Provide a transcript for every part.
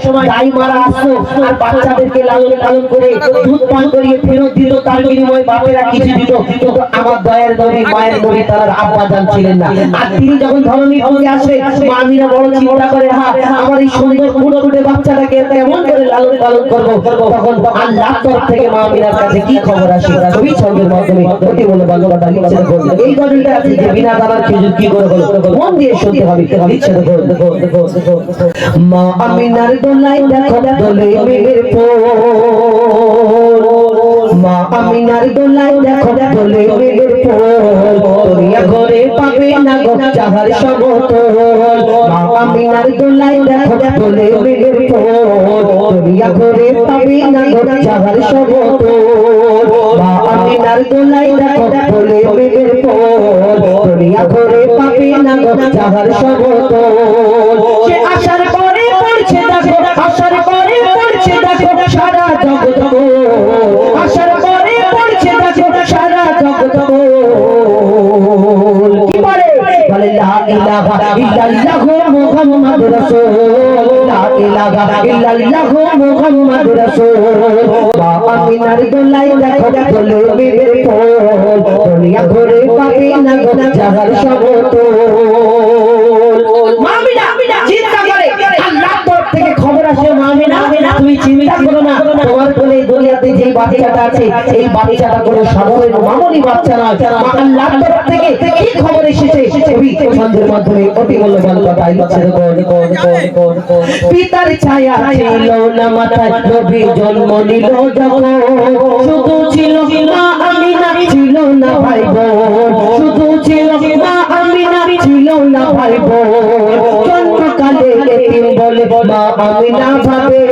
সময় গাই মারা আসতো আর বাচ্চাদেরকে লালন পালন করে দুধ পান করিয়ে ফেরত দিত, তার বিনিময়ে বাপেরা কিছু দিত। কিন্তু আমার দয়ার নবী মায়ের নবী তার আব্বা জান ছিলেন না। আর তিনি যখন ধরনী ভূমি আসে, মা আমিনা বড় চিন্তা করে, হ্যাঁ আমার এই সুন্দর ফুটফুটে বাচ্চাটাকে কেমন করে লালন পালন করব। তখন আল্লাহর তরফ থেকে মা আমিনার কাছে কি খবর আসে, ছবি ছন্দের মাধ্যমে অতি বলে বাংলাটা লিখছে। এই গজলটা আছে যে বিনা দানার খেজুর কি করে হলো, মন দিয়ে শুনতে হবে। লিখছে দেখো, মা আমিনার দোলাই দেখো দোলে মেঘের ফোল, মা আমিনার দোলাই দেখো দোলে মেঘের ফোল, তোরিয়া ঘরে পাবে না গো চাহার সমতল। মা আমিনার দোলাই দেখো দোলে মেঘের ফোল, তোরিয়া ঘরে পাবে না গো চাহার সমতল। মা আমিনার দোলাই দেখো দোলে মেঘের ফোল, তোরিয়া ঘরে পাবে না গো চাহার সমতল। সে আসার পরে পড়ছে দেখো, আসার পরে পড়ছে দেখো সারা জগৎ, আসার পরে পড়ছে দেখো সারা জগৎ। কি বলে লা ইলাহা ইল্লাল্লাহু মুহাম্মাদুর রাসূল, লা ইলাহা ইল্লাল্লাহু মুহাম্মাদুর রাসূল। মা আমিনার দোলাই দেখো দোলে মেঘের ফোল, দুনিয়া ঘুরে পাবে না গো চাহার সমতল। মা আমিনা চিন্তা করে, আল্লাহর তরফ থেকে খবর আসে, মা আমিনা তুমি চিন্তা করো না, তোমার কোলে দুনিয়াতে যে বাচ্চাটা আছে এই বাচ্চাটা কোনো সাধারণ মামুলি বাচ্চা না। আল্লাহর তরফ থেকে কি খবর এসেছে ছবি ছন্দের মাধ্যমে অতি মূল্যবান কথা লিখছে। পিতার ছায়া ছিল না মাথায়, নবী জন্ম নিল যখন, শুধু ছিল মা আমিনা ছিল না ভাই বোন, শুধু ছিল মা আমিনা ছিল না ভাই বোন। জন্মকালে এতিম বলে মা আমিনা ভাবে,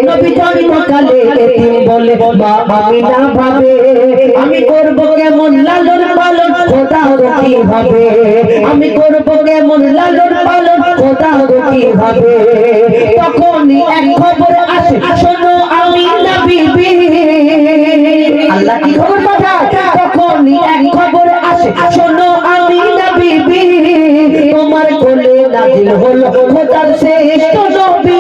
নবী জন্মকালে এতিম বলে মা আমিনা ভাবে, আমি করব কেমন লালন পালন খোদার কি ভাবে, আমি করব কেমন লালন পালন খোদার কি ভাবে। তখনই এক খবর আসে, শোনো আমিনা বিবি, আল্লাহ কি খবর পাঠায়, তখনই এক খবর আসে, শোনো আমিনা বিবি, তোমার কোলে নাজিল হলো খোদার শ্রেষ্ঠ নবী।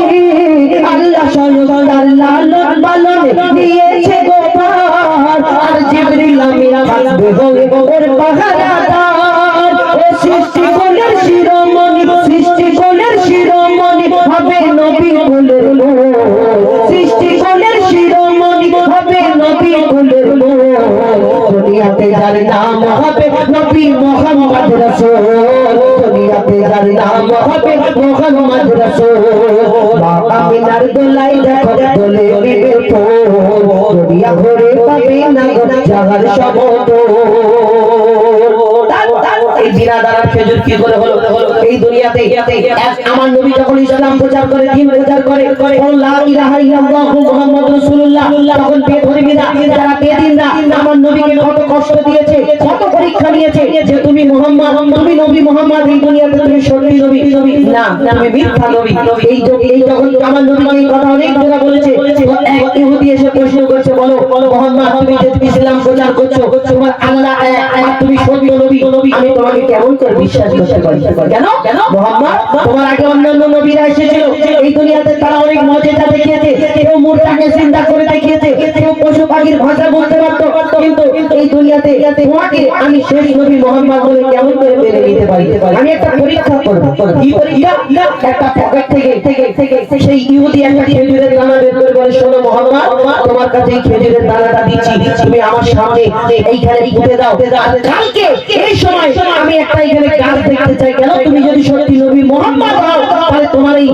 আল্লাহ স্বয়ং তার লালন পালনে নিয়েছে গোপাল, আর জিবরিল আমিন থাকবে ওর পাহারাদার। ও সৃষ্টি কোলের শিরোমণি, সৃষ্টি কোলের শিরোমণি হবে নবী কোলের নূর, সৃষ্টি কোলের শিরোমণি হবে নবী কোলের নূর। দুনিয়াতে যার নাম হবে নবী মুহাম্মদ রাসূল, দুনিয়াতে যার নাম হবে মুহাম্মদ রাসূল। মা আমিনার দোলাই দেখো দোলে মেঘের ফোল, দুনিয়া ঘুরে পাবে না গো চাহার সমতল। এই বিনা দানার খেজুর কি করে হলো, এই দুনিয়াতে আমার নবী যখন ইসলাম প্রচার করে, দ্বীন প্রচার করে, লা ইলাহা ইল্লাল্লাহু মুহাম্মাদুর রাসূলুল্লাহ, তখন বেধর্মীরা যারা বেদিনরা আমার নবীকে কত কষ্ট দিয়েছে, কত পরীক্ষা নিয়েছে যে তুমি মুহাম্মদ, তুমি নবী মুহাম্মদ, এই দুনিয়াতে তুমি সত্যি নবী না, তুমি মিথ্যা নবী। এই যখন আমার নবীকে এই কথা অনেক লোকেরা বলেছে, এক ইহুদি এসে প্রশ্ন করছে, বলো মুহাম্মদ তুমি যে ইসলাম প্রচার করছো, তোমার আল্লাহ এক আর তুমি সত্য নবী, আমি তোমাকে কেমন করে বিশ্বাস করতে পারি? কেন মুহাম্মদ, তোমার আগে অন্যান্য নবীরা এসেছিল এই দুনিয়াতে, তারা অনেক মজেজা দেখিয়েছে, কেউ মূর্তিকে চিন্তা করে দেখিয়েছে, কেউ পশু পাখির ভাষা বলতে পারতো, কিন্তু এই দুনিয়াতে তোমাকে আমি শেষ নবী মুহাম্মদ বলে কেমন করে মেনে নিতে পারি? আমি একটা পরীক্ষা করব। কি পরীক্ষা? একটা পকেট থেকে সেই ইহুদি একটা খেজুরের দানা বের করে বলে, শোনো মুহাম্মদ, তোমার কাছে এই খেজুরের দানাটা দিচ্ছি, তুমি আমার সামনে এইখানে পুঁতে দাও, আর কালকে এই সময় আমি একটা এখানে গাছ দেখতে চাই। কেন? তুমি যদি সত্যি নবী মুহাম্মদ হও, তাহলে তোমার এই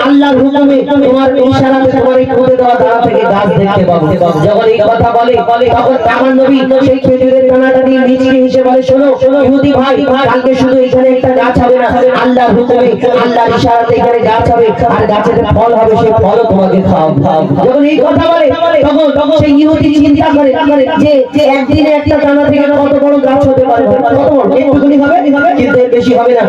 আল্লাহর হুকুমে, তোমার ইশারাতে তোমার এই পুঁতে দেওয়া দানা থেকে গাছ দেখতে পাবো। যখন এই কথা বলে, তখন আমার নবী সেই খেজুরের দানাটা দিয়ে নিজে হিসেবে বলে, শোনো ইহুদি ভাই, কালকে শুধু এখানে একটা গাছ হবে না, আল্লাহর হুকুমে, আল্লাহর ইশারাতে এখানে গাছ হবে, আর গাছের ফল হবে, সেই ফলও তোমাকে খাওয়াবো। যখন এই কথা বলে, তখন সেই ইহুদি চিন্তা করে যে একদিনে একটা দানা থেকে কত বড় গাছ হতে পারে, কত বড়, একটুখানি হবে, কিন্তু বেশি হবে না।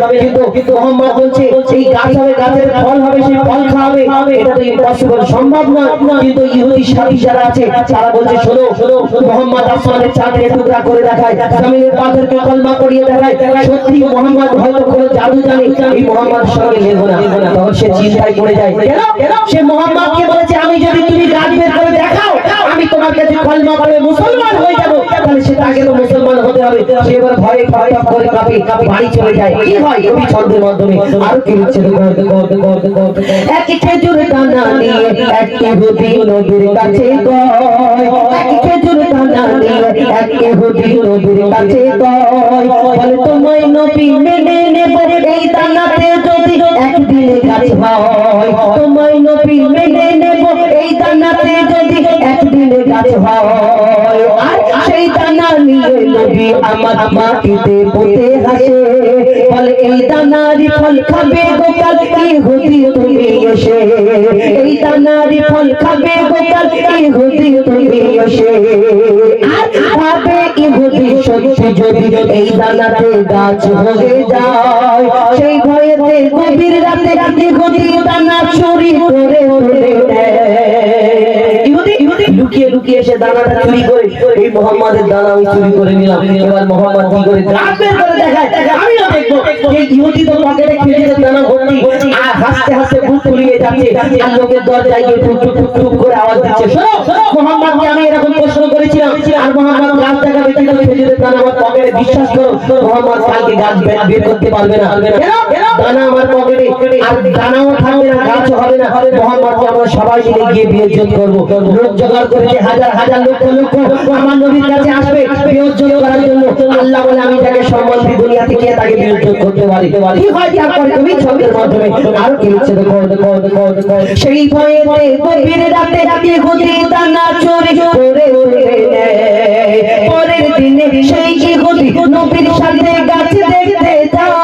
কিন্তু মুহাম্মদ বলছে এই গাছ হবে, গাছের ফল হবে, সেই ফল খাওয়াবে, এটা তো ইম্পসিবল, সম্ভব নয়। কিন্তু ইহুদি সাথী যারা আছে তারা বলছে বলছে শোনো মোহাম্মদ আসমানের চাঁদকে টুকরা করে দেখায়, জমিনের পাথরকে কলমা পড়িয়ে দেখায়, সত্যি মোহাম্মদ হয়তো কোনো জাদু জানে, এই মোহাম্মদের সঙ্গে নেবো না। তখন সে চিন্তায় পড়ে যায়, কেন? সে মোহাম্মদকে বলেছে আমি যদি তুমি গাছ বের করে দেখাও আমি তোমার কাছে কলমা পড়ে মুসলমান হয়ে যাবো, তাহলে সেটা আগে তো মুসলমান হতে হবে। সে এবার ভয়ে ভয় করে কাঁপে বাড়ি চলে যায়। কি হয় কবি ছন্দের মাধ্যমে আরো কি হচ্ছে, এক খেজুর দানা নিয়ে এক ইহুদি নবীর কাছে গয়, এক খেজুর দানা নিয়ে এক ইহুদি নবীর কাছে গয়, বলে তোমায় নবী মেনে নেব এই দানাতে যদি একদিনে গাছ হয়, তোমায় নবী মেনে নেব এই দানাতে যদি একদিনে গাছ হয়। আর সেই দানা নিয়ে নবী আমার মাটিতে পুঁতে হাসে, বলে এই দানারই ফল খাবে গোপাল ইহুদি তুমি এসে, এই দানারই ফল খাবে গোপাল ইহুদি তুমি এসে। আর খাবে ইহুদি সত্যি যদি এই দানাতে গাছ হয়ে যায়, সেই ভয়েতে গভীর রাতে ইহুদি দানা চুরি করে তুলে নেয়। ইহুদি লুকিয়ে লুকিয়ে এসে দানাটা চুরি করে এই মোহাম্মদের দানা আমি চুরি করে নিলাম। এবার মোহাম্মদ কি করে গাছ বের করে দেখায়, আমিও দেখবো। এই ইহুদি তো পকেটে খেজুরের দানা ভর্তি, আর হাসতে হাসতে বুক ফুলিয়ে যাচ্ছে, আর লোকের দরজায় গিয়ে টুক টুক টুক টুক করে আওয়াজ দিচ্ছে। শোনো মোহাম্মদকে আমি এরকম প্রশ্ন করেছিলাম, আর মোহাম্মদ গাছ দেখাবে কিন্তু খেজুরের দানা আমার পকেটে। বিশ্বাস করো মোহাম্মদ কালকে গাছ বের করতে পারবে না। কেন? দানা আমার পকেটে, আর দানাও থাকবে না, গাছও হবে না। মোহাম্মদকে আমরা সবাই মিলে গিয়ে বিয়োজন করবো। লোক জোগাড় করেছে, হাজার হাজার লক্ষ লক্ষ আমার নবীর কাছে আসবে বিয়োজন করার জন্য। আল্লাহ বলে আমি তাকে সম্মান দিই, দুনিয়া থেকে তাকে বিয়োজন করতে পারি। কি হয় তারপরে তুমি ছবির মাধ্যমে আরো কি হচ্ছে দেখো। সেই ভয়েতে গভীর রাতে ইহুদি দানা চুরি করে তুলে নেয়। পরের দিনে সেই ইহুদি নবীর সাথে গাছ দেখতে যায়,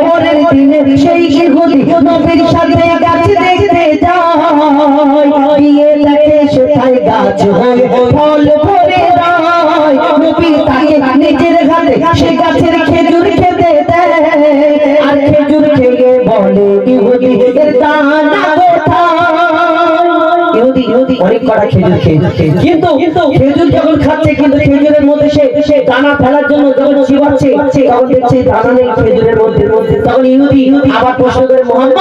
পরের দিনে সেই ইহুদি নবীর সাথে গাছ দেখতে যায়, গিয়ে দেখে সেটাই গাছ হয়ে ফল ভরে দেয়। নবী তাকে নিজের হাতে সে গাছের খেজুর খেতে দেয়, আর খেজুর খেয়ে বলে ইহুদি এর দানা কোথায়। ইহুদি অনেক কটা খেজুর খেয়েছে, কিন্তু খেজুর যখন খাচ্ছে কিন্তু খেজুরের মধ্যে সে দানা ফেলার জন্য যখন চিবাচ্ছে তখন দেখছে দানা নেই খেজুরের মধ্যে। তখন ইহুদি আবার প্রশ্ন করে মোহাম্মদ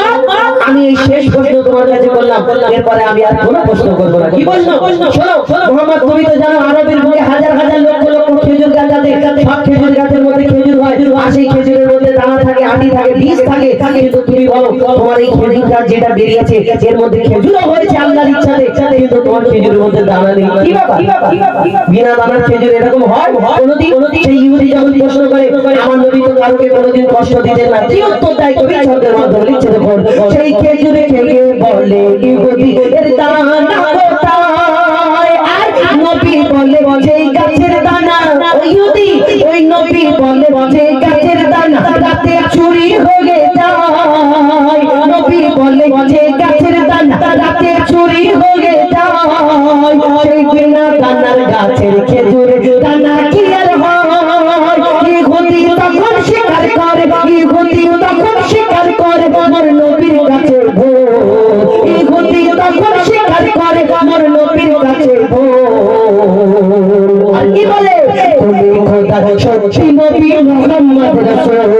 আমি এই শেষ প্রশ্ন তোমার কাছে করলাম, এরপরে আমি আর কোনো প্রশ্ন করবো না। কি প্রশ্ন? শোনো মোহাম্মদ তুমি তো জানো আরবের বুকে হাজার হাজার লক্ষ লক্ষ খেজুর গাছ আছে, সব খেজুর গাছের মধ্যে খেজুর হয়, আর সেই খেজুরের মধ্যে দানা থাকে, আটি থাকে, বীজ থাকে। কিন্তু তুমি বলো তোমার এই খেজুর গাছ যেটা বেরিয়েছে এর মধ্যে খেজুরও হয়েছে আল্লাহর ইচ্ছাতে, কিন্তু তোমার খেজুরের মধ্যে দানা নেই। কি ব্যাপার? বিনা দানার খেজুর এরকম হয় কোনদিন? সেই ইহুদি যখন প্রশ্ন করে আমার নবী তো কাউকে কোনদিন কষ্ট দিতেন না, কি উত্তর দেয় কবি ছন্দের মাধ্যমে লিখছে দেখো। সেই খেজুরে খেয়ে বলে ইহুদি এর দানা কোথায়, আর নবী বলে যেই গাছের দানা, ইহুদি ওই নবী বলে যে গাছের দানা রাতে চুরি হয়ে যায়, নবী বলে যে গাছের দানা রাতে চুরি হয়ে যায়, সেই বিনা দানার গাছের খেজুর দানা কি আর হয়। ইহুদি তখন স্বীকার করে, ইহুদি তখন স্বীকার করে আমার নবীর কাছে ভোর, ইহুদি তখন স্বীকার করে আমার নবীর কাছে ভোর। আর কি বলে তুমি খোদা সত্যি নবী মুহাম্মদ রাসূল,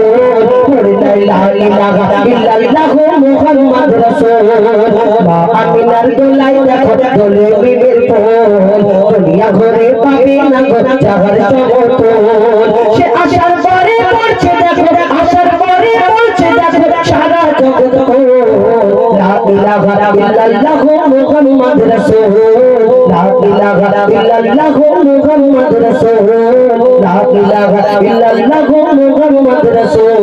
লা ইলাহা ইল্লাল্লাহু মুহাম্মদ রাসূল। মা আমিনার দোলায় দেখো দোলে বিবির ফুল, দুনিয়া ঘরে পাবে না গো যাহার সমতল। সে আসার পরে পড়ছে দেখো, আসার পরে পড়ছে দেখো সারা জগৎ লা ইলাহা ইল্লাল্লাহু মুহাম্মদ রাসূল, লা ইলাহা ইল্লাল্লাহু মুহাম্মদ রাসূল, লা ইলাহা ইল্লাল্লাহু মুহাম্মদ রাসূল।